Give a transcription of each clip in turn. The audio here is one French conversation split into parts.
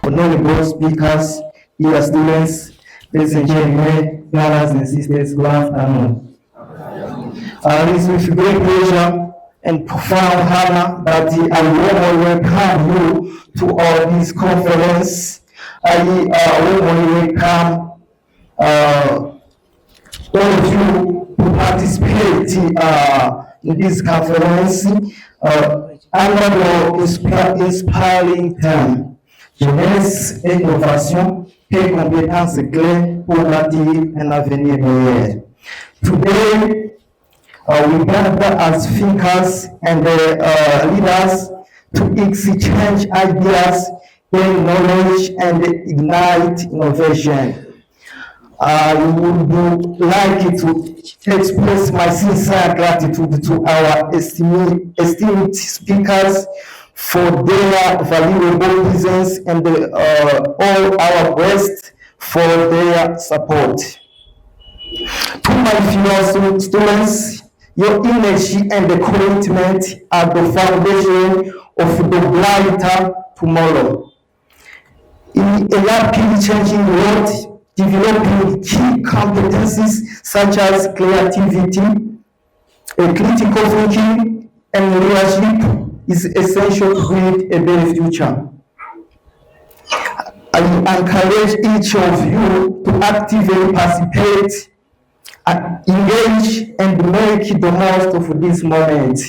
honorable speakers, dear students, ladies and gentlemen, brothers and sisters, good afternoon. It is with great pleasure and profound honor that I warmly welcome you to our this conference. I warmly welcome all of you to participate in this conference under the inspiring theme jeunesse et innovation, quelles compétences clés pour bâtir un avenir meilleur. Today, we gather as thinkers and leaders to exchange ideas, gain knowledge, and ignite innovation. I would like to express my sincere gratitude to our esteemed speakers for their valuable presence and all our guests for their support. To my fellow students, your energy and the commitment are the foundation of the brighter tomorrow. In a rapidly changing world, developing key competencies such as creativity, critical thinking, and leadership is essential to build a better future. I encourage each of you to actively participate, engage, and make the most of this moment.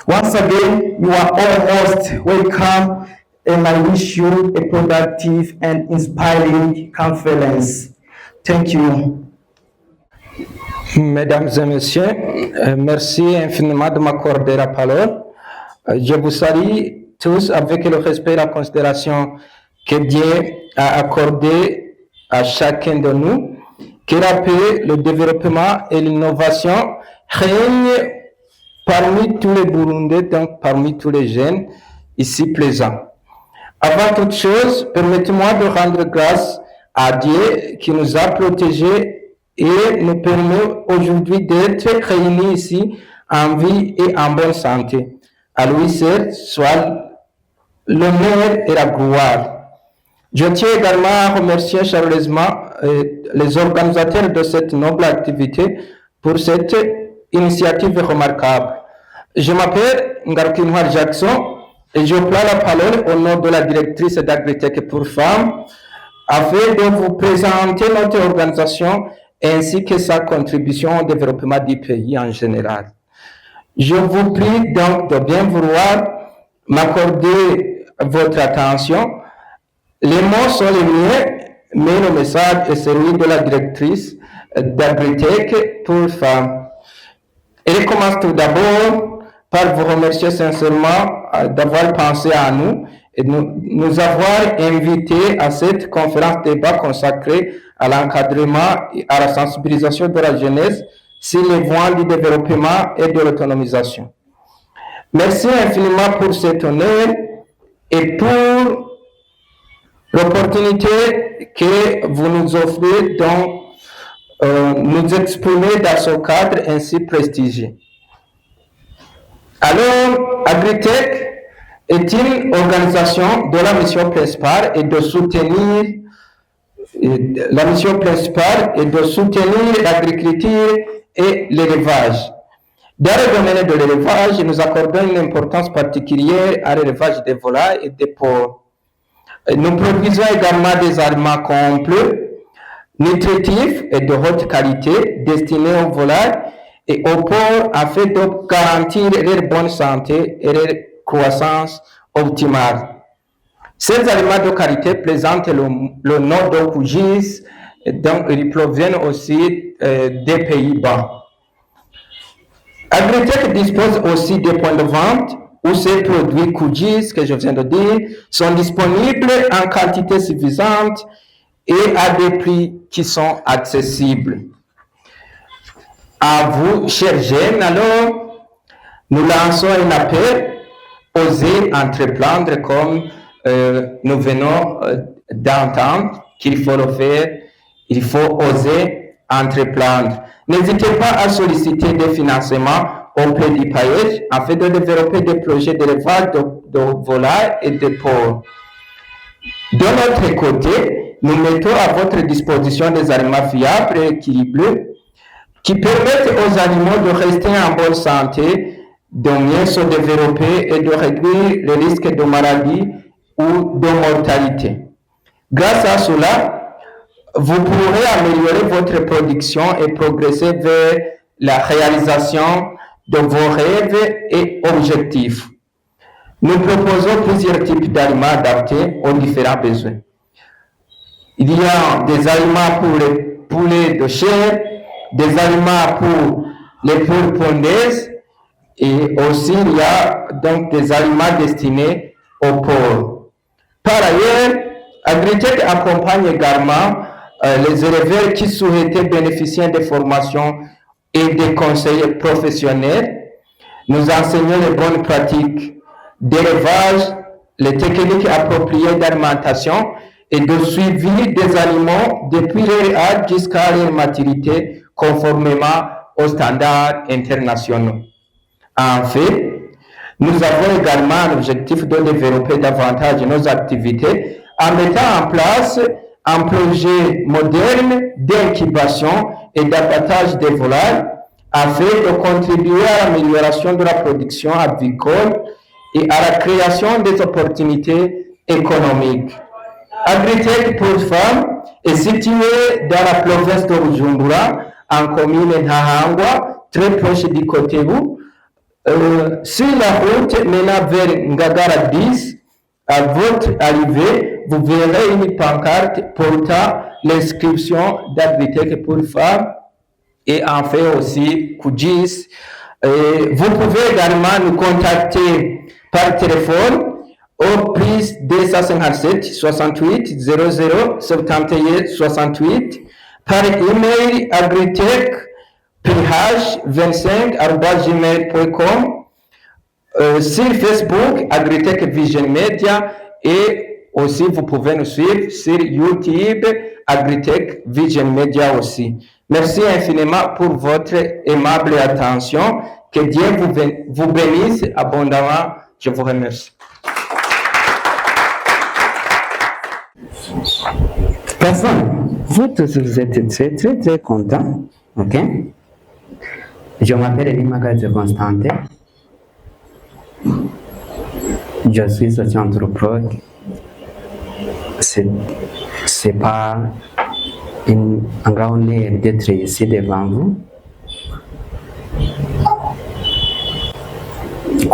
Once again, you are all most welcome, and I wish you a productive and inspiring conference. Thank you. Mesdames et messieurs, merci infiniment de m'accorder la parole. Je vous salue tous avec le respect et la considération que Dieu a accordé à chacun de nous. Que la paix, le développement et l'innovation règnent parmi tous les Burundais, donc parmi tous les jeunes ici présents. Avant toute chose, permettez-moi de rendre grâce à Dieu qui nous a protégés et nous permet aujourd'hui d'être réunis ici en vie et en bonne santé. À lui seul soit l'honneur et la gloire. Je tiens également à remercier chaleureusement les organisateurs de cette noble activité pour cette initiative remarquable. Je m'appelle Ngarkinwar Jackson et je prends la parole au nom de la directrice d'Agritech pour femmes afin de vous présenter notre organisation ainsi que sa contribution au développement du pays en général. Je vous prie donc de bien vouloir m'accorder votre attention. Les mots sont les miens, mais le message est celui de la directrice d'Agritech pour femmes. Elle commence tout d'abord par vous remercier sincèrement d'avoir pensé à nous et de nous avoir invités à cette conférence débat consacrée à l'encadrement et à la sensibilisation de la jeunesse sur les voies du développement et de l'autonomisation. Merci infiniment pour cet honneur et pour l'opportunité que vous nous offrez de nous exprimer dans ce cadre ainsi prestigieux. Alors, Agritech est une organisation dont la mission principale est de soutenir l'agriculture et l'élevage. Dans le domaine de l'élevage, nous accordons une importance particulière à l'élevage des volailles et des porcs. Nous produisons également des aliments complets, nutritifs et de haute qualité destinés aux volailles et aux porcs afin de garantir leur bonne santé et leur croissance optimale. Ces aliments de qualité présentent le nom de Cougis, donc ils proviennent aussi des Pays-Bas. Agritech dispose aussi des points de vente où ces produits Cougis, que je viens de dire, sont disponibles en quantité suffisante et à des prix qui sont accessibles. À vous, chers jeunes, alors, nous lançons un appel, oser entreprendre comme nous venons d'entendre qu'il faut le faire, il faut oser entreprendre. N'hésitez pas à solliciter des financements auprès du pays afin de développer des projets d'élevage de volailles et de porcs. De notre côté, nous mettons à votre disposition des aliments fiables et équilibrés qui permettent aux animaux de rester en bonne santé, de mieux se développer et de réduire le risque de maladie ou de mortalité. Grâce à cela, vous pourrez améliorer votre production et progresser vers la réalisation de vos rêves et objectifs. Nous proposons plusieurs types d'aliments adaptés aux différents besoins. Il y a des aliments pour les poulets de chair, des aliments pour les poules pondeuses et aussi il y a donc des aliments destinés aux porcs. Par ailleurs, Agritech accompagne également les éleveurs qui souhaitaient bénéficier des formations et des conseils professionnels. Nous enseignons les bonnes pratiques d'élevage, les techniques appropriées d'alimentation et de suivi des animaux depuis leur âge jusqu'à leur maturité conformément aux standards internationaux. En fait, nous avons également l'objectif de développer davantage nos activités en mettant en place un projet moderne d'incubation et d'abattage des volailles afin de contribuer à l'amélioration de la production avicole et à la création des opportunités économiques. Agritech pour femmes est situé dans la province de Bujumbura, en commune Ntahangwa, très proche du Cotebu. Sur la route menant vers Ngagara 10, à votre arrivée, vous verrez une pancarte portant l'inscription d'Agritech pour femmes et en fait aussi QGIS. Vous pouvez également nous contacter par téléphone au plus 257 68 00 71 68, par email agritech.ph25@gmail.com, sur Facebook Agritech Vision Media et aussi vous pouvez nous suivre sur YouTube Agritech Vision Media aussi. Merci infiniment pour votre aimable attention. Que Dieu vous bénisse abondamment. Je vous remercie. Personne, vous tous, vous êtes très contents, ok? Je m'appelle Elimagaze Constantin. Je suis socio-anthropologue. C'est pas un grand honneur d'être ici devant vous.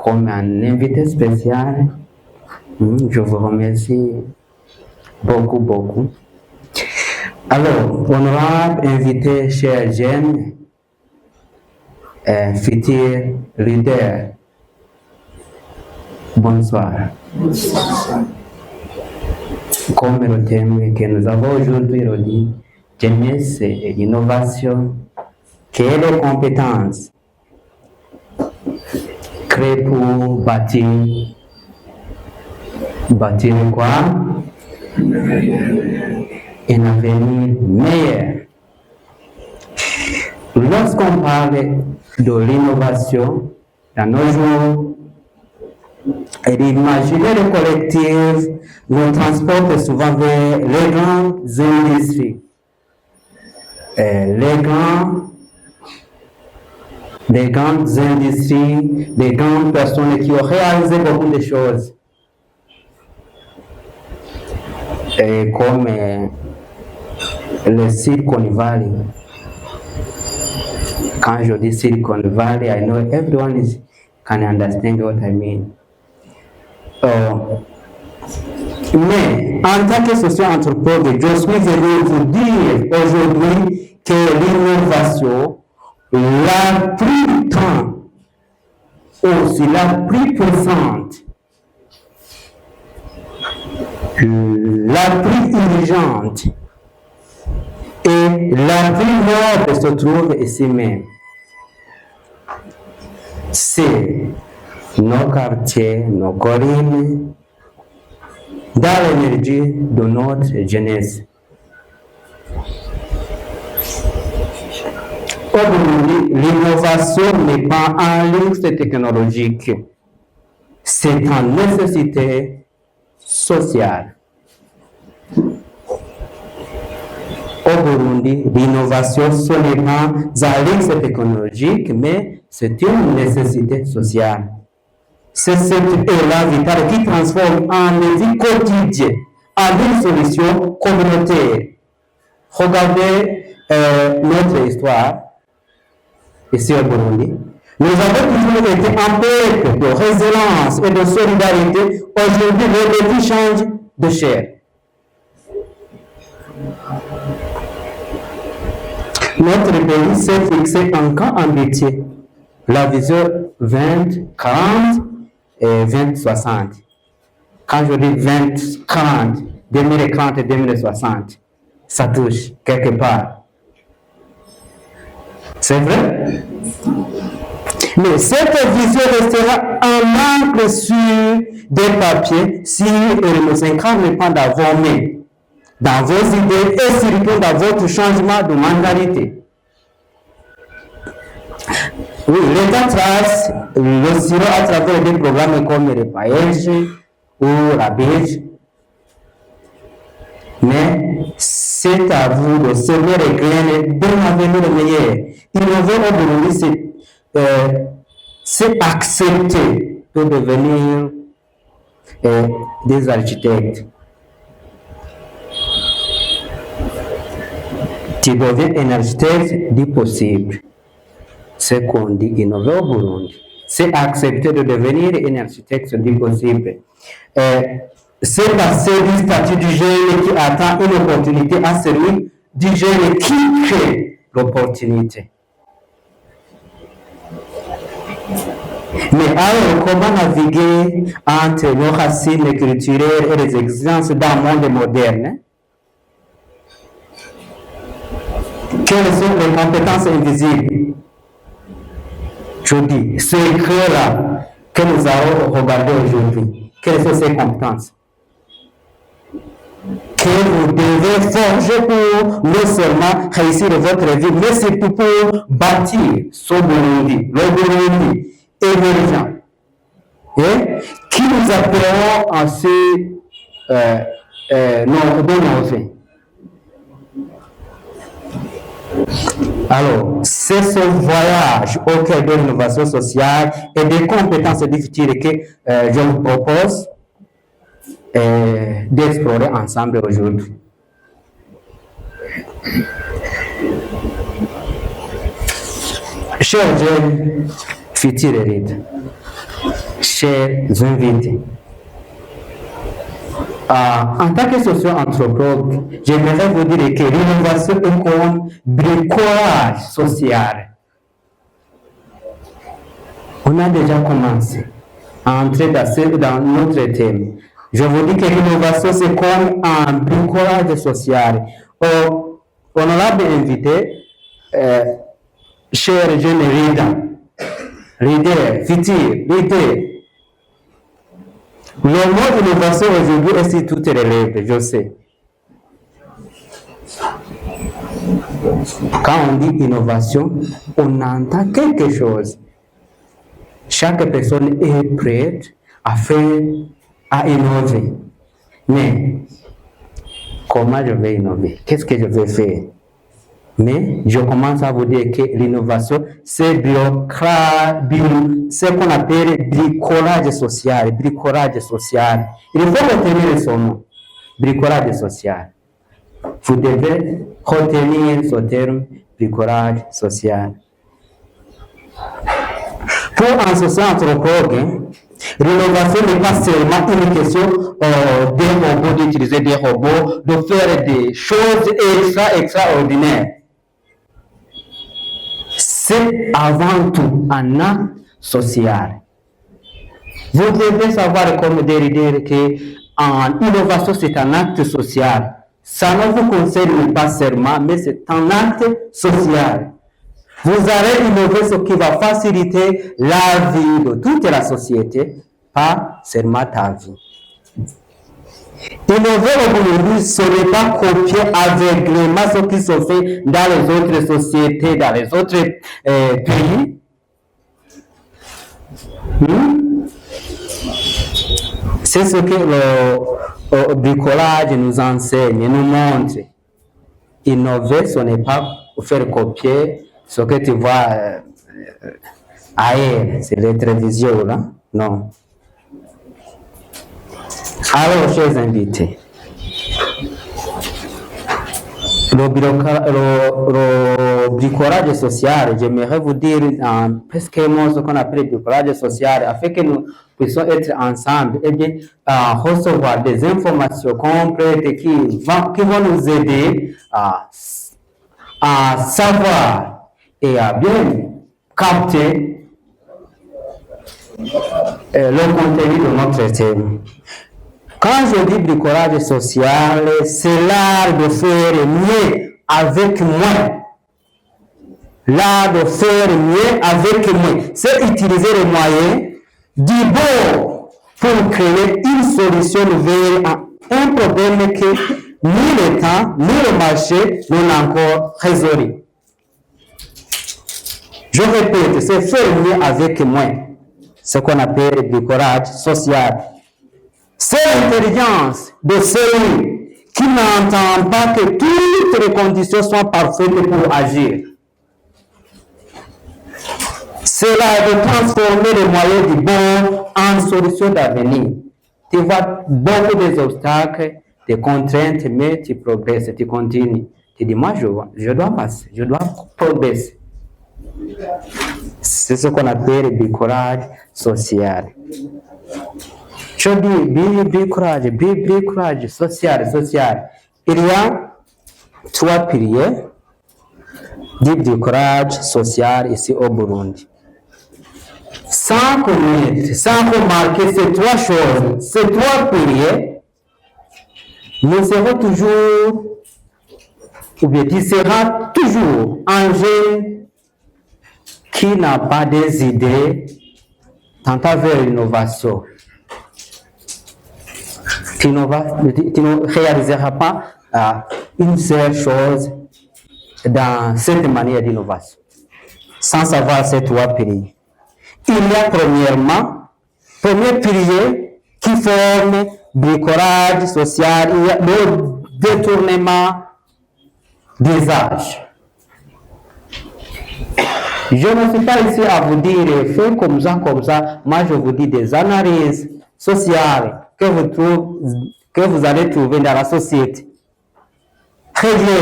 Comme un invité spécial, je vous remercie beaucoup. Alors, honorable invité, cher jeunes, futur leader, bonsoir. Comme le thème que nous avons aujourd'hui redit, jeunesse et innovation, quelles les compétences créées pour bâtir quoi? Un avenir meilleur. Lorsqu'on parle de l'innovation, dans nos jours, et l'imaginaire collectif nous transporte souvent vers les grandes industries. Les grandes industries, les grandes personnes qui ont réalisé beaucoup de choses. Et comme le Silicon Valley. Quand je dis Silicon Valley, I know everyone can understand what I mean. Mais en tant que socio-anthropologue, je suis venu vous dire aujourd'hui que l'innovation la plus grande, aussi la plus puissante, la plus intelligente et la plus noble se trouve ici même. C'est nos quartiers, nos collines, dans l'énergie de notre jeunesse. Aujourd'hui, l'innovation n'est pas un luxe technologique, c'est une nécessité sociale. Au Burundi, l'innovation, ce n'est pas un luxe technologique, mais c'est une nécessité sociale. C'est cette élan vital qui transforme en vie quotidienne en une solution communautaire. Regardez notre histoire ici au Burundi. Nous avons toujours été un peuple de résilience et de solidarité. Aujourd'hui, le défi change de chair. Notre pays s'est fixé un camp ambitieux, la vision 2040 et 2060. Quand je dis 2040, 2030 et 2060, ça touche quelque part. C'est vrai? Mais cette vision restera un encre sur des papiers si elle ne s'incarne pas dans vos mains, dans vos idées et surtout dans votre changement de mentalité. Oui, l'État trace le silo à travers des programmes comme le paillage ou la beige, mais c'est à vous de semer les graines d'un avenir meilleur. Innover au Burundi, c'est accepter de devenir des architectes. Tu deviens un architecte du possible. C'est qu'on dit innover au Burundi. C'est accepter de devenir un architecte du possible. C'est passer du statut du jeune qui attend une opportunité à celui du jeune qui crée l'opportunité. Mais alors, comment naviguer entre nos racines culturelles et les exigences d'un monde moderne? Quelles sont les compétences invisibles? Je dis, c'est là que nous allons regarder aujourd'hui. Quelles sont ces compétences que vous devez forger pour non seulement réussir votre vie, mais surtout pour bâtir ce Burundi, le Burundi émergent, et qui nous appellerons en nos vies. Alors, c'est ce voyage au cœur de l'innovation sociale et des compétences difficiles que je vous propose d'explorer ensemble aujourd'hui. Chers jeunes futurs héritiers, chers invités, en tant que socio-anthropologue, j'aimerais vous dire que l'innovation est comme bricolage social. On a déjà commencé à entrer dans notre thème. Je vous dis que l'innovation, c'est comme un bricolage social. Honorable invité, cher jeune leader, futur leader, le mot innovation aujourd'hui est sur toutes les lèvres, je sais. Quand on dit innovation, on entend quelque chose. Chaque personne est prête à innover. Mais comment je vais innover? Qu'est-ce que je vais faire? Mais je commence à vous dire que l'innovation, c'est ce qu'on appelle bricolage social. Bricolage social. Il faut retenir son nom. Bricolage social. Vous devez retenir ce terme, bricolage social. Pour un socio-anthropologue, l'innovation n'est pas seulement une question des robots, d'utiliser des robots, de faire des choses extraordinaires. C'est avant tout un acte social. Vous devez savoir, comme Derrida, qu'en innovation, c'est un acte social. Ça ne vous concerne pas seulement, mais c'est un acte social. Vous allez innover ce qui va faciliter la vie de toute la société, pas seulement ta vie. Innover au Burundi, ce n'est pas copier aveuglément ce qui se fait dans les autres sociétés, dans les autres pays. C'est ce que le bricolage nous enseigne, nous montre. Innover, ce n'est pas faire copier ce que tu vois ailleurs, c'est les télévisions, là. Non. Alors, chers invités, le bricolage social, j'aimerais vous dire en presque un mot ce qu'on appelle le bricolage social, afin que nous puissions être ensemble et bien recevoir des informations complètes qui vont nous aider à savoir et à bien capter le contenu de notre thème. Quand je dis bricolage social, c'est l'art de faire mieux avec moins. L'art de faire mieux avec moins. C'est utiliser les moyens du bon pour créer une solution vers un problème que ni le temps, ni le marché n'ont encore résolu. Je répète, c'est faire mieux avec moins. Ce qu'on appelle le bricolage social. C'est l'intelligence de celui qui n'entend pas que toutes les conditions soient parfaites pour agir. C'est là de transformer les moyens du bon en solutions d'avenir. Tu vois beaucoup d'obstacles, des contraintes, mais tu progresses, tu continues. Tu dis, moi, je dois passer, je dois progresser. C'est ce qu'on appelle le bricolage social. Je dis bricolage social. Il y a 3 piliers du bricolage social ici au Burundi. Sans connaître, sans remarquer ces 3 choses, ces 3 piliers, nous serons toujours, ou bien tu seras toujours un jeune qui n'a pas des idées tant vers l'innovation. Tu ne réaliseras pas une seule chose dans cette manière d'innovation, sans savoir ces 3 piliers. Il y a premier pilier qui forme bricolage social, il y a le détournement des âges. Je ne suis pas ici à vous dire, faites comme ça. Moi, je vous dis des analyses sociales que vous allez trouver dans la société. Très bien.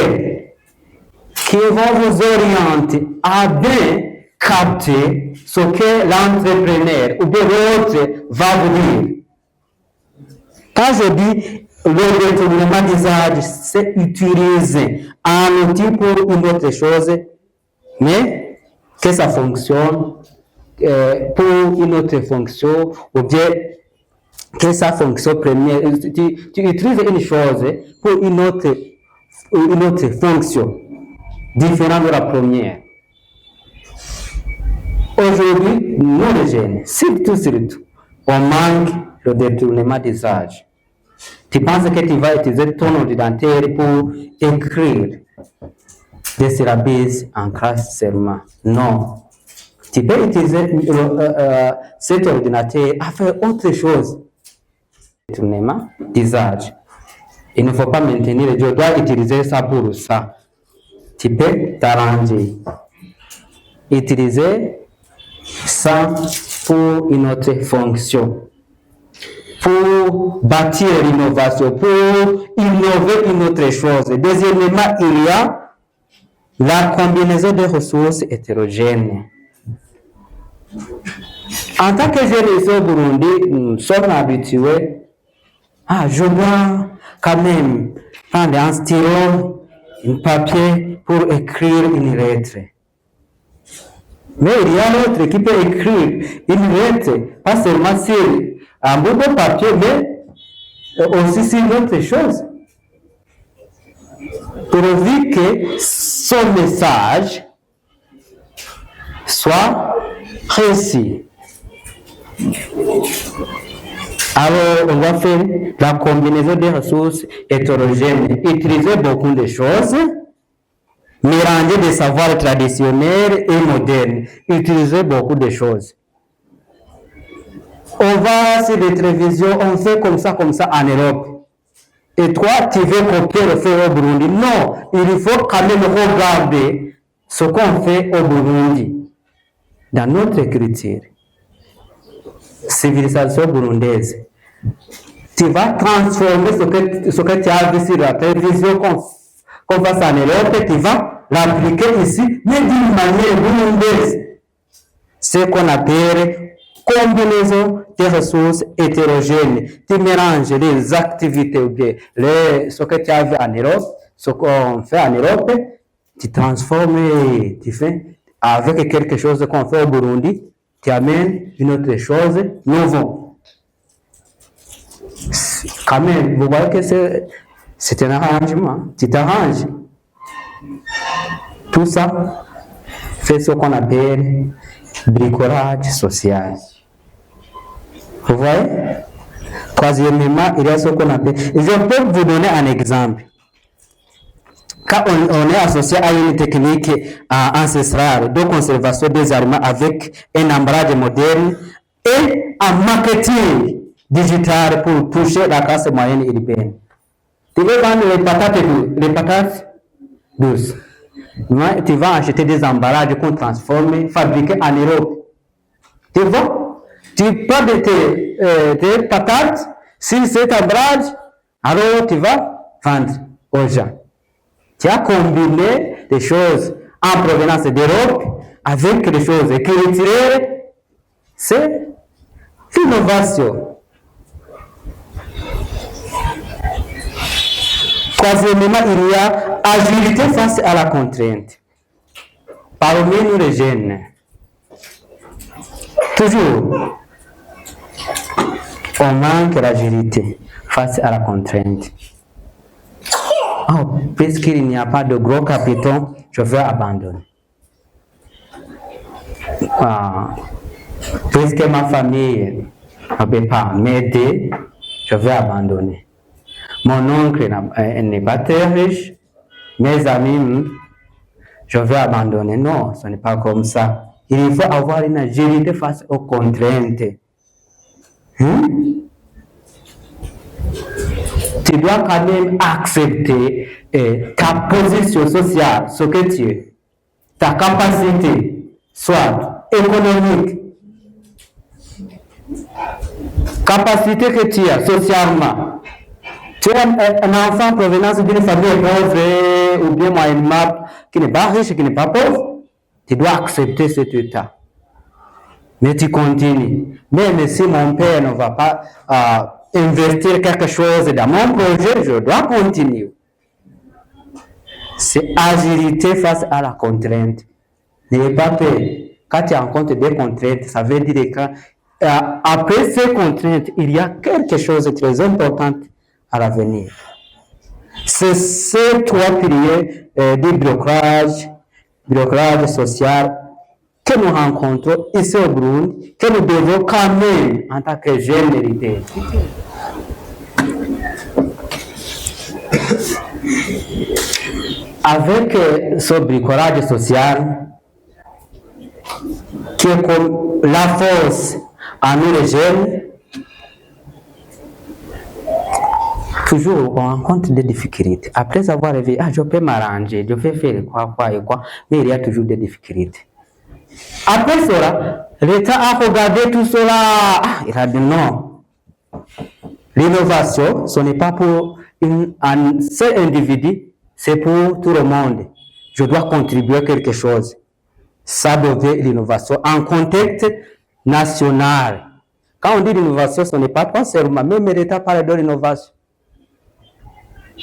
Qui vont vous orienter à bien capter ce que l'entrepreneur ou bien l'autre va vous dire. Quand je dis le détournement des âges, c'est utiliser un outil pour une autre chose, mais que ça fonctionne pour une autre fonction, ou bien que ça fonctionne première. Tu utilises une chose pour une autre fonction, différente de la première. Aujourd'hui, nous les jeunes, surtout, on manque le détournement des âges. Tu penses que tu vas utiliser ton ordinateur pour écrire des syllabes en classe seulement? Non. Tu peux utiliser cet ordinateur à faire autre chose. Détournement des âges. Il ne faut pas maintenir, je dois utiliser ça pour ça. Tu peux t'arranger. Utiliser ça pour une autre fonction. Pour bâtir l'innovation, pour innover une autre chose. Deuxièmement, il y a la combinaison de ressources hétérogènes. En tant que jeunes ici au Burundi, nous sommes habitués. Je dois quand même prendre un stylo, un papier pour écrire une lettre. Mais il y a l'autre qui peut écrire une lettre, pas seulement sur un bout de papier, mais aussi sur d'autres choses. Pourvu que son message soit précis. Alors, on va faire la combinaison des ressources hétérogènes, utiliser beaucoup de choses, mélanger des savoirs traditionnels et modernes, utiliser beaucoup de choses. On va sur les télévisions, on fait comme ça en Europe. Et toi, tu veux copier le fait au Burundi. Non, il faut quand même regarder ce qu'on fait au Burundi. Dans notre culture, civilisation burundaise, tu vas transformer ce que tu as vu sur la télévision qu'on fasse en Europe, tu vas l'appliquer ici, mais d'une manière burundaise. Ce qu'on appelle combinaison des ressources hétérogènes. Tu mélanges les activités ou bien ce que tu as vu en Europe, ce qu'on fait en Europe, tu transformes et tu fais avec quelque chose qu'on fait au Burundi, tu amènes une autre chose nouvelle. Quand même, vous voyez que c'est un arrangement. Tu t'arranges. Tout ça fait ce qu'on appelle bricolage social. Vous voyez? Troisièmement, il y a ce qu'on appelle... Je peux vous donner un exemple. Quand on est associé à une technique ancestrale de conservation des aliments avec un emballage moderne et un marketing digital pour toucher la classe moyenne urbaine. Tu veux vendre les patates douces. Tu vas acheter des emballages qu'on transforme, fabriqués en Europe. Tu vois? Tu prends tes patates sur cet emballage, alors tu vas vendre aux gens. Tu as combiné des choses en provenance d'Europe avec des choses culturelles. C'est l'innovation. Troisièmement, il y a agilité face à la contrainte. Parmi nous les jeunes, toujours, on manque l'agilité face à la contrainte. Oh, puisqu'il n'y a pas de gros capitaux, je vais abandonner. Puisque ma famille ne peut pas m'aider, je vais abandonner. Mon oncle n'est pas très riche, mes amis, je vais abandonner. Non, ce n'est pas comme ça. Il faut avoir une agilité face aux contraintes. Tu dois quand même accepter ta position sociale, ce que tu es, ta capacité, soit économique, capacité que tu as socialement. Tu es un enfant provenance d'une famille pauvre ou bien moyennement qui n'est pas riche, qui n'est pas pauvre. Tu dois accepter cet état. Mais tu continues. Même si mon père ne va pas investir quelque chose dans mon projet, je dois continuer. C'est agilité face à la contrainte. N'ayez pas peur. Quand tu rencontres des contraintes, ça veut dire qu'après ces contraintes, il y a quelque chose de très important à l'avenir. C'est ces trois piliers du blocage social que nous rencontrons ici au Burundi, que nous devons quand même, en tant que jeunes, hériter. Avec ce bricolage social, qui est comme la force à nous les jeunes, toujours on rencontre des difficultés. Après avoir réveillé, je peux m'arranger, je vais faire quoi, mais il y a toujours des difficultés. Après cela, l'État a regardé tout cela, il a dit non. L'innovation, ce n'est pas pour un seul individu, c'est pour tout le monde. Je dois contribuer à quelque chose. Ça devient l'innovation en contexte national. Quand on dit l'innovation, ce n'est pas toi seulement, même l'État parle de l'innovation.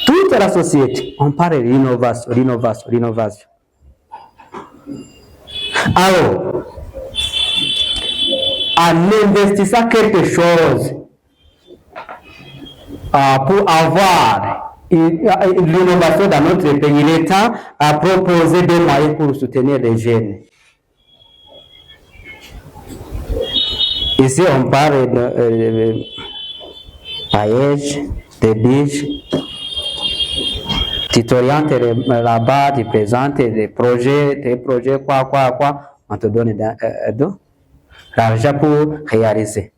Toute la société, on parle de l'innovation. Alors, en investissant quelque chose pour avoir l'innovation dans notre pays, l'État a proposé des moyens pour soutenir les jeunes. Ici, on parle de paillage, de biches. Tu t'orientes là-bas, tu présentes des projets, quoi, on te donne de l'argent pour réaliser.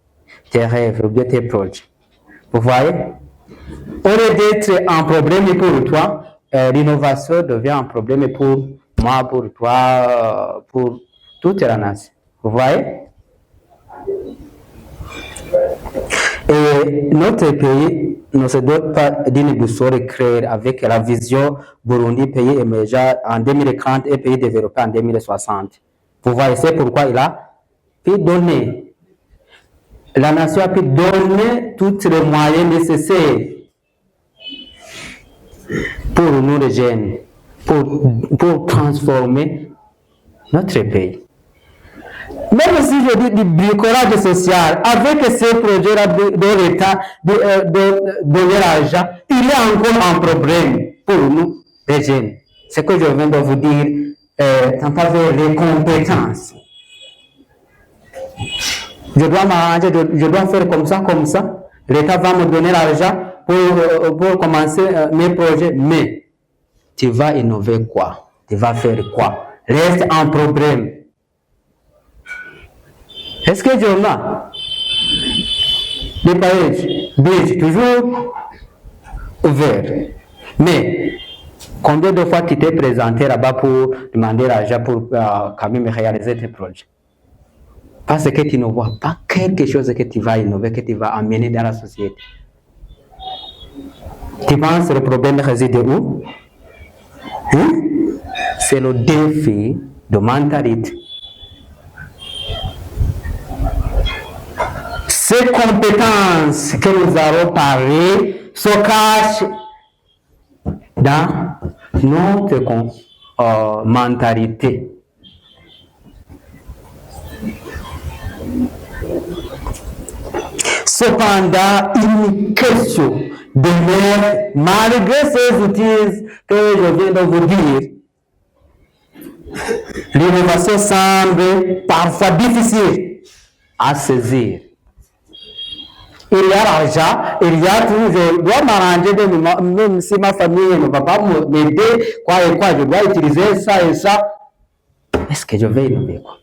tes rêves ou bien tes projets. Vous voyez? Au lieu d'être un problème pour toi, l'innovation devient un problème pour moi, pour toi, pour toute la nation. Vous voyez? Et notre pays ne se dote pas d'une boussole créée avec la vision Burundi, pays émergent en 2030 et pays développé en 2060. Vous voyez, c'est pourquoi il a pu donner, la nation a pu donner tous les moyens nécessaires pour nous les jeunes, pour transformer notre pays. Même si je dis du bricolage social, avec ces projets-là de l'État, de l'argent, il y a encore un problème pour nous, les jeunes. Ce que je viens de vous dire, tant avec les compétences. Je dois m'arranger, je dois faire comme ça. L'État va me donner l'argent pour commencer mes projets. Mais tu vas innover quoi? Tu vas faire quoi? Reste un problème. Est-ce que j'en ai des pages toujours ouverts? Mais combien de fois tu t'es présenté là-bas pour demander l'argent pour quand même réaliser tes projets? Parce que tu ne vois pas quelque chose que tu vas innover, que tu vas amener dans la société. Tu penses que le problème réside où? C'est le défi de mentalité. Ces compétences que nous avons parlé se cachent dans notre mentalité. Cependant, une question demeure, malgré ces outils que je viens de vous dire, l'innovation semble parfois difficile à saisir. Il y a l'argent, il y a tout, je dois m'arranger, même si ma famille ne va pas m'aider, quoi et quoi, je dois utiliser ça et ça. Est-ce que je vais innover quoi?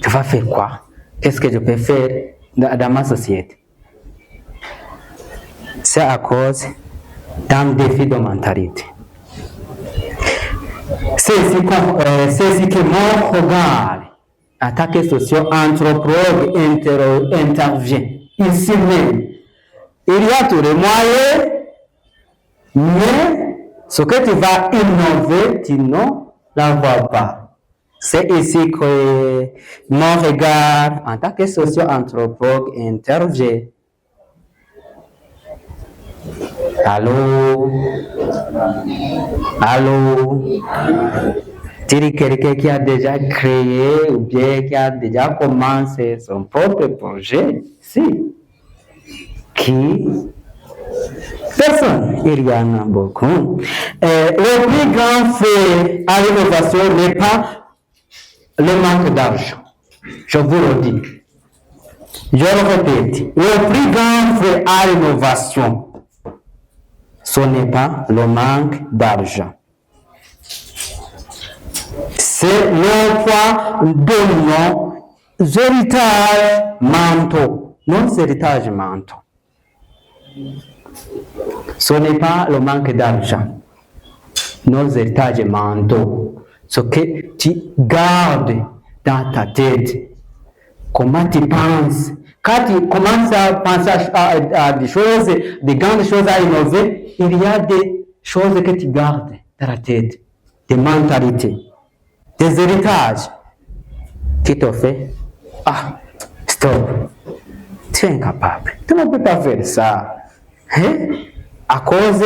Je vais faire quoi? Qu'est-ce que je peux faire dans ma société? C'est à cause d'un défi de mentalité. C'est ce que mon regard en tant que socio-anthropologue intervient. Ici même, il y a tous les moyens, mais ce que tu vas innover, tu ne la vois pas. C'est ici que mon regard en tant que socio-anthropologue intervient. Allô? Tu es quelqu'un qui a déjà créé ou bien qui a déjà commencé son propre projet? Si. Qui? Personne. Il y en a beaucoup. Le plus grand fait à l'innovation n'est pas le manque d'argent. Je vous le dis. Je le répète. Le plus grand fait à l'innovation, ce n'est pas le manque d'argent. C'est l'emploi de nos héritages mentaux. Nos héritages mentaux. Ce n'est pas le manque d'argent. Nos héritages mentaux. Ce que tu gardes dans ta tête. Comment tu penses. Quand tu commences à penser à des choses, des grandes choses à innover, il y a des choses que tu gardes dans la tête. Des mentalités. Des héritages qui te fait stop, tu es incapable, tu ne peux pas faire ça, à cause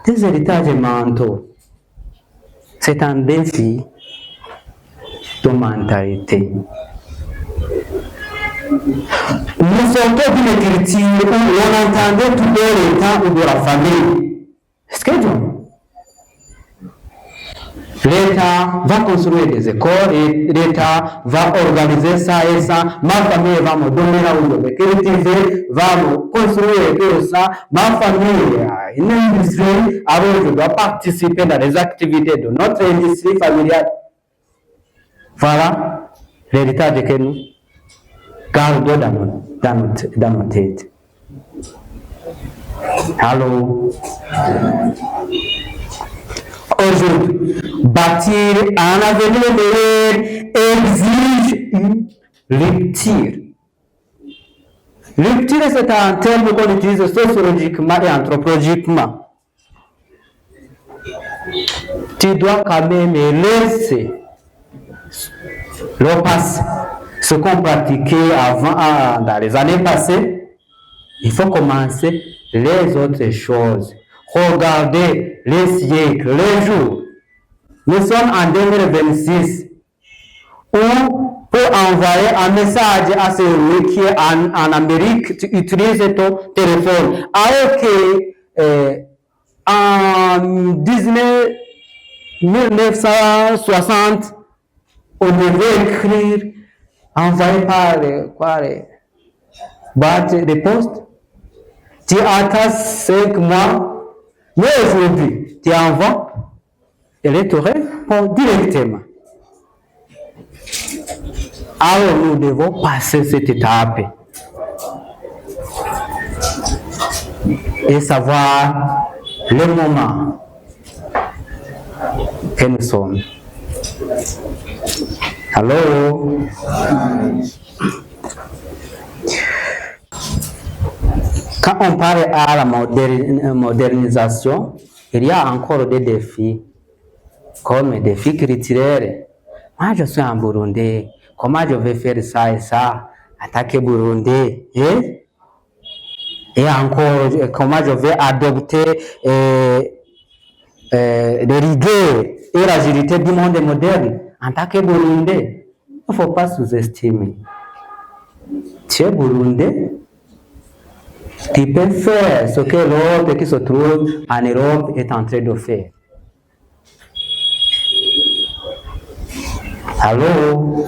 des héritages mentaux. C'est un défi de mentalité. Nous sortons d'une culture où on entendait tout le temps ou de la famille. Est-ce que l'État va construire des écoles et l'État va organiser ça et ça. Ma famille va me donner là où je vais cultiver, va me construire tout ça. Ma famille a une industrie, alors je dois participer dans les activités de notre industrie familiale. Voilà l'héritage que nous gardons dans dans nos têtes. Allô? Aujourd'hui, bâtir un avenir meilleur exige une rupture. Rupture, c'est un terme qu'on utilise sociologiquement et anthropologiquement. Tu dois quand même laisser le passé, ce qu'on pratiquait avant, dans les années passées. Il faut commencer les autres choses. Regardez les siècles, les jours. Nous sommes en 2026 où pour envoyer un message à celui qui est en Amérique, tu utilises ton téléphone. Alors que en 1960, on devait écrire, envoyer par boîte de poste. Tu attends 5 mois, mais aujourd'hui, tu envoies et elle te répond directement. Alors nous devons passer cette étape et savoir le moment que nous sommes. Allô? Quand on parle à la modernisation, il y a encore des défis, comme des défis culturels. Moi, je suis en Burundi. Comment je vais faire ça et ça? Attaquer Burundi. Et encore, comment je vais adopter les rigueurs et l'agilité du monde moderne? Attaquer Burundi. Il ne faut pas sous-estimer. Tu es Burundais. Tu peux faire ce que l'autre qui se trouve en Europe est en train de faire. Allô?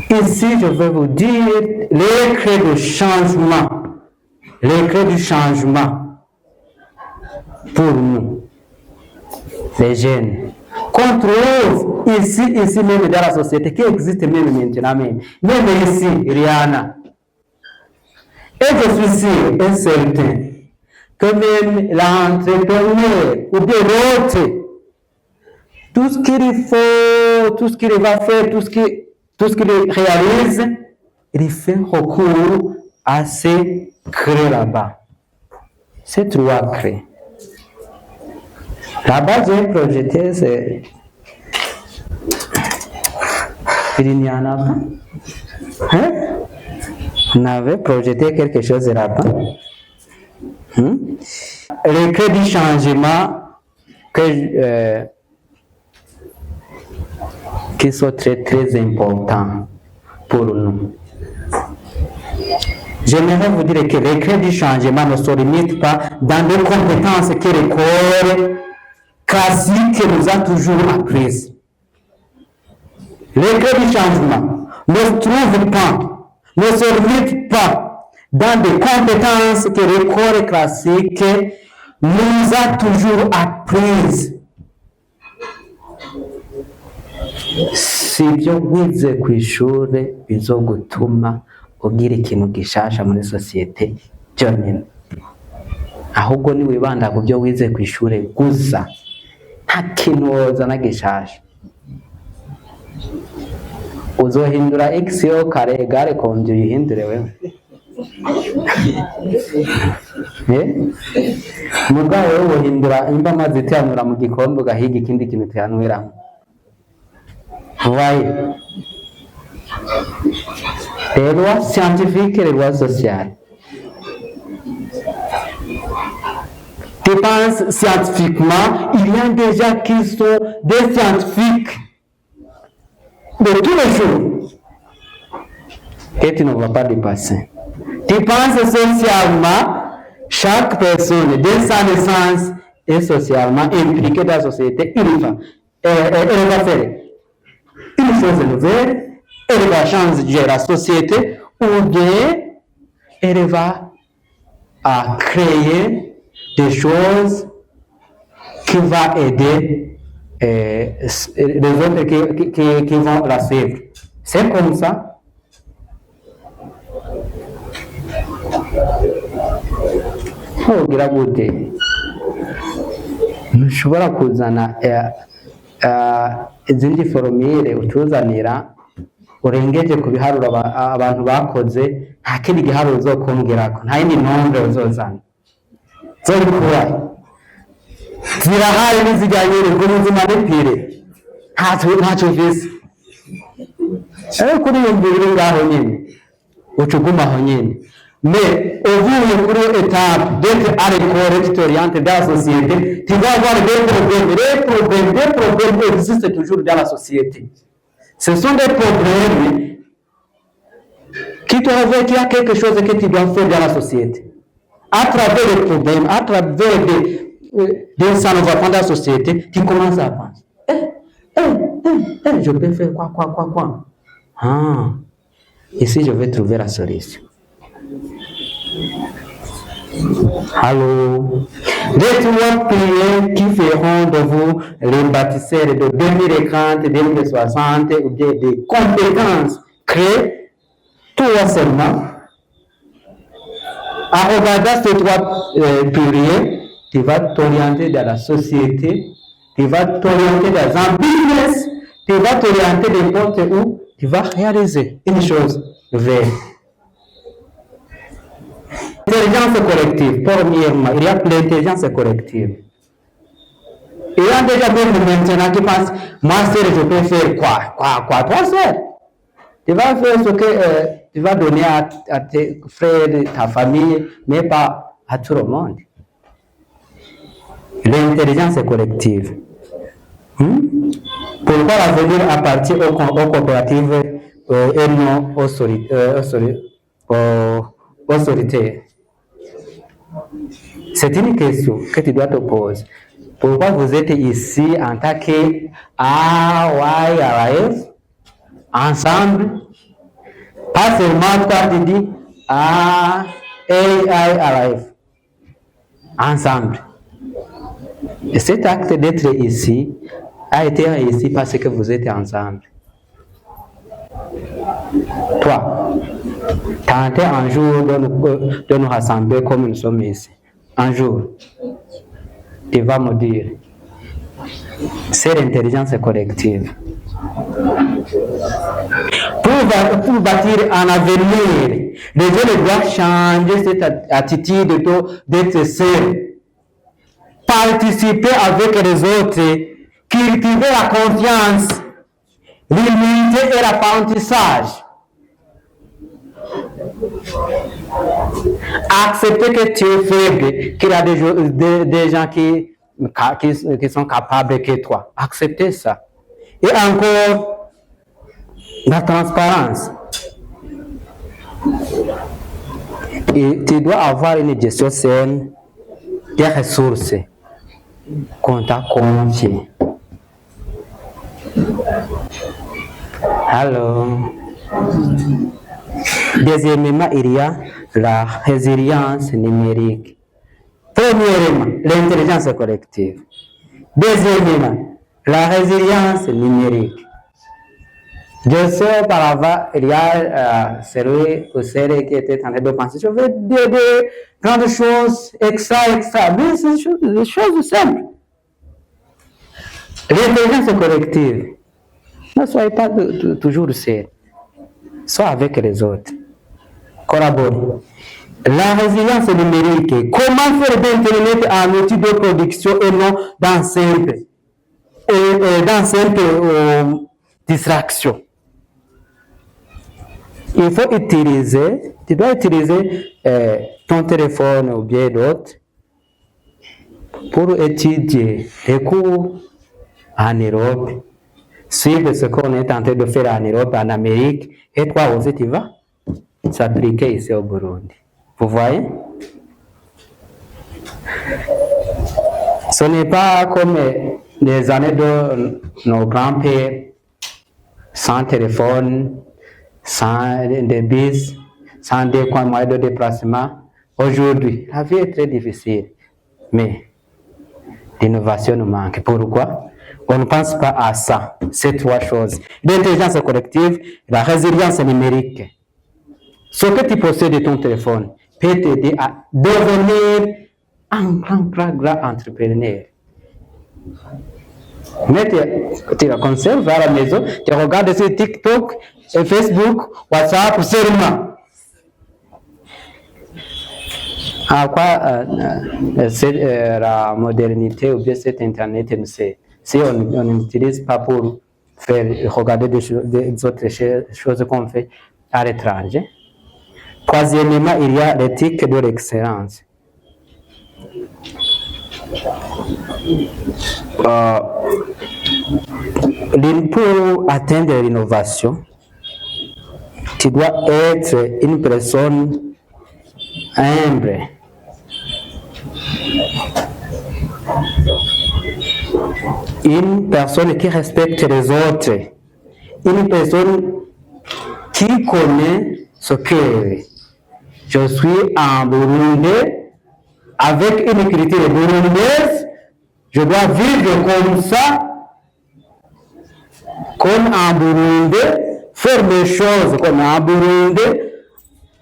Ici, je vais vous dire les clés du changement. Les clés du changement pour nous, les jeunes. Qu'on trouve ici même dans la société, qui existe même maintenant, même ici, Rihanna. Et je suis sûr et certain que même l'entrepreneur ou bien l'autre, tout ce qu'il faut, tout ce qu'il va faire, tout ce qu'il réalise, il fait recours à ces clés là-bas. Ces 3 clés. Là-bas, j'ai projeté, il n'y en a pas. Hein? On avait projeté quelque chose là-bas. Les clés du changement qui sont très très importants pour nous. J'aimerais vous dire que les clés du changement ne se limitent pas dans des compétences que l'école classique nous a toujours apprises. Les clés du changement ne se trouvent pas, ne se limitent pas dans des compétences que l'école classique nous a toujours apprises. Si ibyo wize ku ishuri bizogutuma ugira ikintu gishasha muri sosiyete byonyine, ahubwo niwibanda ku byo wize ku ishuri gusa, nta kintu wozana gishasha. Uzohindura x yo kare egare konje uyihindure wewe. Mugabo wewe uhindura imba amazi tiyanura mu gikombe ugahiga ikindi kintu tiyanwiramo. Voyez, les lois scientifiques et les lois sociales. Tu penses scientifiquement, il y a des gens qui sont des scientifiques de tous les jours et tu ne vas pas dépasser. Tu penses socialement, chaque personne dès sa naissance est socialement impliquée dans la société, elle va faire une chose nouvelle, elle va changer la société ou bien elle va créer des choses qui vont aider les autres qui vont la suivre. C'est comme ça. ntugira gute ntushobora kuzana izindi foromire utuzanira urengeje ku biharuro abantu bakoze, nta kindi giharuro uzokongerako, nta yindi nombre uzozana zobikura zirahari n'izijyanye n'uzimanipire ntacyo vise kuri iyo mbiri ngaho nyine ucugumaho nyine. Mais uvuye kuri étape d'être à l'école qui t'oriente dans la société, tu vas avoir des problèmes existent toujours dans la société. Ce sont des problèmes qui te révèlent qu'il y a quelque chose que tu dois faire dans la société. À travers les problèmes, à travers des sans-enfants dans la société, tu commences à penser. Je peux faire quoi? Ici, je vais trouver la solution. Allô? Les trois prières qui feront de vous les bâtisseurs de 2030, 2060 ou des compétences créées, toi seulement. En regardant ces trois prières, tu vas t'orienter dans la société, tu vas t'orienter dans un business, tu vas t'orienter n'importe où, tu vas réaliser une chose vraie. L'intelligence collective, premièrement, il y a l'intelligence collective. Il y a déjà même maintenant qui pense, moi seul je peux faire quoi? Toi seul. Tu vas faire ce que tu vas donner à tes frères, ta famille, mais pas à tout le monde. L'intelligence collective. Pourquoi l'avenir appartient aux coopératives et non aux solitaires? C'est une question que tu dois te poser. Pourquoi vous êtes ici en tant qu'AYRF, ensemble? Pas seulement toi tu dis AYRF, ensemble. Et cet acte d'être ici a été ici parce que vous êtes ensemble. Toi, tentez un jour de nous rassembler comme nous sommes ici. Un jour, tu vas me dire, c'est l'intelligence collective. Pour bâtir un avenir, les gens doivent changer cette attitude d'être seul. Participer avec les autres, cultiver la confiance, l'humilité et l'apprentissage. Accepter que tu es faible, qu'il y a des gens qui sont capables que toi. Accepter ça. Et encore, la transparence. Et tu dois avoir une gestion saine des ressources qu'on t'a confiées. Alors, deuxièmement, il y a la résilience numérique. Premièrement, l'intelligence collective. Deuxièmement, la résilience numérique. Je sais auparavant, il y a celui ou celle qui était en train de penser, je veux des grandes choses, extra, mais c'est des choses simples. L'intelligence collective. Ne soyez pas toujours seul. Sois avec les autres. Collaborez. La résilience numérique. Comment faire d'Internet un outil de production et non dans simple distraction. Il faut utiliser, tu dois utiliser ton téléphone ou bien d'autres pour étudier les cours en Europe, suivre ce qu'on est en train de faire en Europe, en Amérique, et toi aussi tu vas s'appliquer ici au Burundi. Vous voyez? Ce n'est pas comme les années de nos grands-pères, sans téléphone, sans des bus, sans des moyens de déplacement. Aujourd'hui, la vie est très difficile, mais l'innovation nous manque. Pourquoi? On ne pense pas à ça, ces trois choses. L'intelligence collective, la résilience numérique. Ce que tu possèdes de ton téléphone, peut t'aider à devenir un grand entrepreneur. Mais tu la conserves à la maison, tu regardes sur TikTok, et Facebook, WhatsApp seulement. À quoi la modernité ou bien cet Internet nous sert si on n'utilise pas pour faire regarder des autres choses qu'on fait à l'étranger? Troisièmement, il y a l'éthique de l'excellence. Pour atteindre l'innovation, tu dois être une personne humble. Une personne qui respecte les autres. Une personne qui connaît ce qu'elle est. Je suis en Burundi avec une culture burundaise. Je dois vivre comme ça, comme en Burundi, faire des choses comme en Burundi,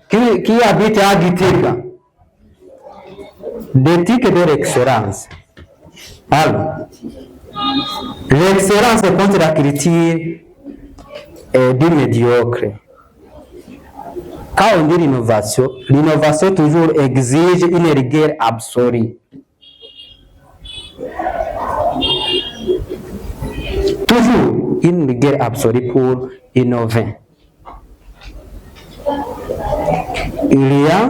qui habite à Gitega. L'éthique de l'excellence. Alors, l'excellence contre la culture du médiocre. Quand on dit l'innovation toujours exige une rigueur absolue. Toujours une rigueur absolue pour innover. Il y a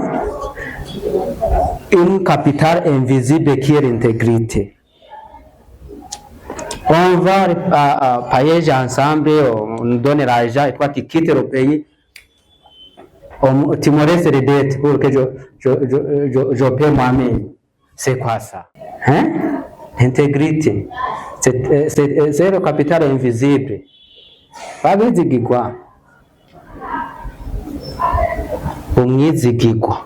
une capitale invisible qui est l'intégrité. On va payer ensemble, on nous donne l'argent et toi tu quittes le pays, tu me laisses les dettes pour que je paie moi-même. C'est quoi ça? Hein? Intégrité. C'est le capital invisible. Babizigigwa. Umwizigigwa.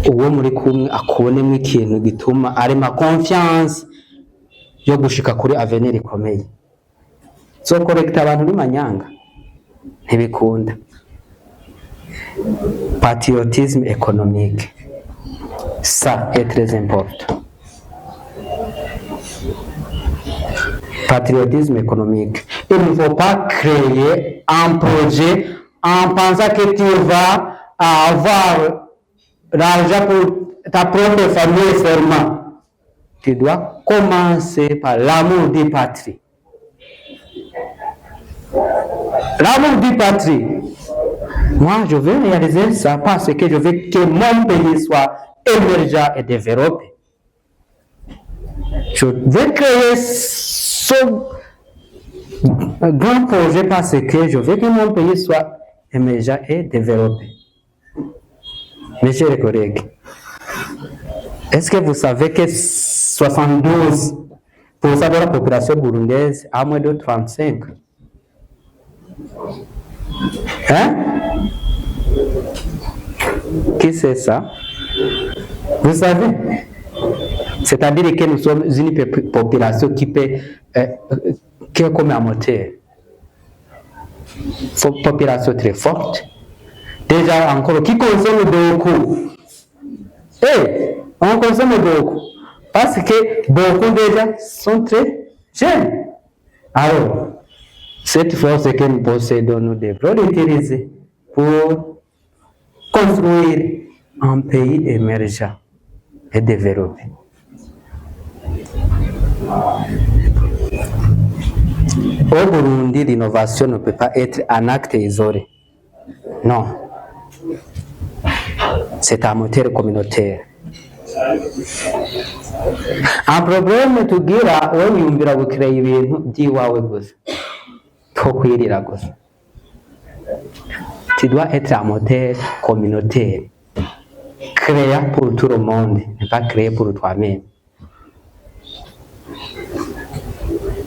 Uwo muri kumwe akubonemo ikintu gituma arema confiance yo gushika kuri avenir ikomeye. So correcta abantu n'imanyanga ntibikunda. Patriotisme économique. Ça est très important. Patriotisme économique. Il ne faut pas créer un projet en pensant que tu vas avoir l'argent pour ta propre famille seulement. Tu dois commencer par l'amour du patrie. L'amour du patrie. Moi, je veux réaliser ça parce que je veux que mon pays soit émergent et développé. Je veux créer ce grand projet parce que je veux que mon pays soit émergent et développé. Mes chers collègues, est-ce que vous savez que 72% de la population burundaise a moins de 35? Hein? Qui c'est ça? Vous savez? C'est-à-dire que nous sommes une population qui est comme un moteur. Une population très forte. Déjà encore, qui consomme beaucoup. On consomme beaucoup. Parce que beaucoup déjà sont très jeunes. Alors, cette force que nous possédons, nous devons l'utiliser pour construire un pays émergent et développé. Au Burundi, l'innovation ne peut pas être un acte isolé. Non. C'est un moteur communautaire. Un problème tugira wanyumbira gukira ibintu by'iwawe gusa ko kwirira gusa. Tu dois être un moteur communautaire. Créer pour tout le monde, ne pas créer pour toi-même.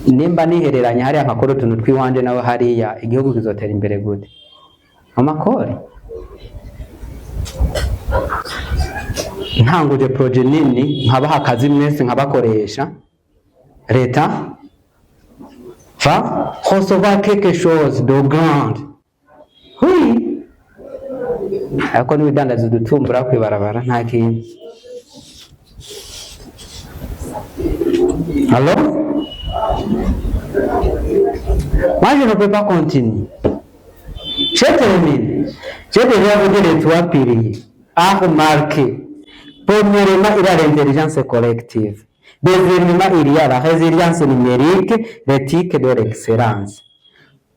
Nimba nihereranya hariya nkakora utuntu twiwanje nawe hariya igihugu kizotera imbere gute? Amakore ntanguje projet nini nkabaha akazi mwese nkabakoresha leta va recevoir quelque chose de grand. Oui, ariko n'ibidandaza udutumbura kwibarabara nta kintu. Alors, moi je ne peux pas continuer. Je termine. Je devrais vous dire les trois piliers à remarquer. Premièrement, il y a l'intelligence collective. Deuxièmement, il y a la résilience numérique, l'éthique de l'excellence.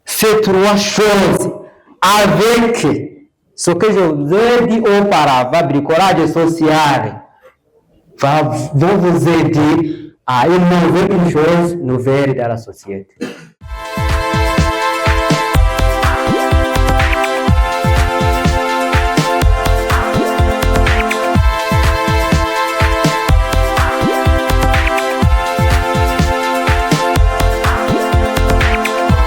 Ces trois choses, avec ce que je vous ai dit auparavant, bricolage social, vont vous aider à innover une chose nouvelle dans la société.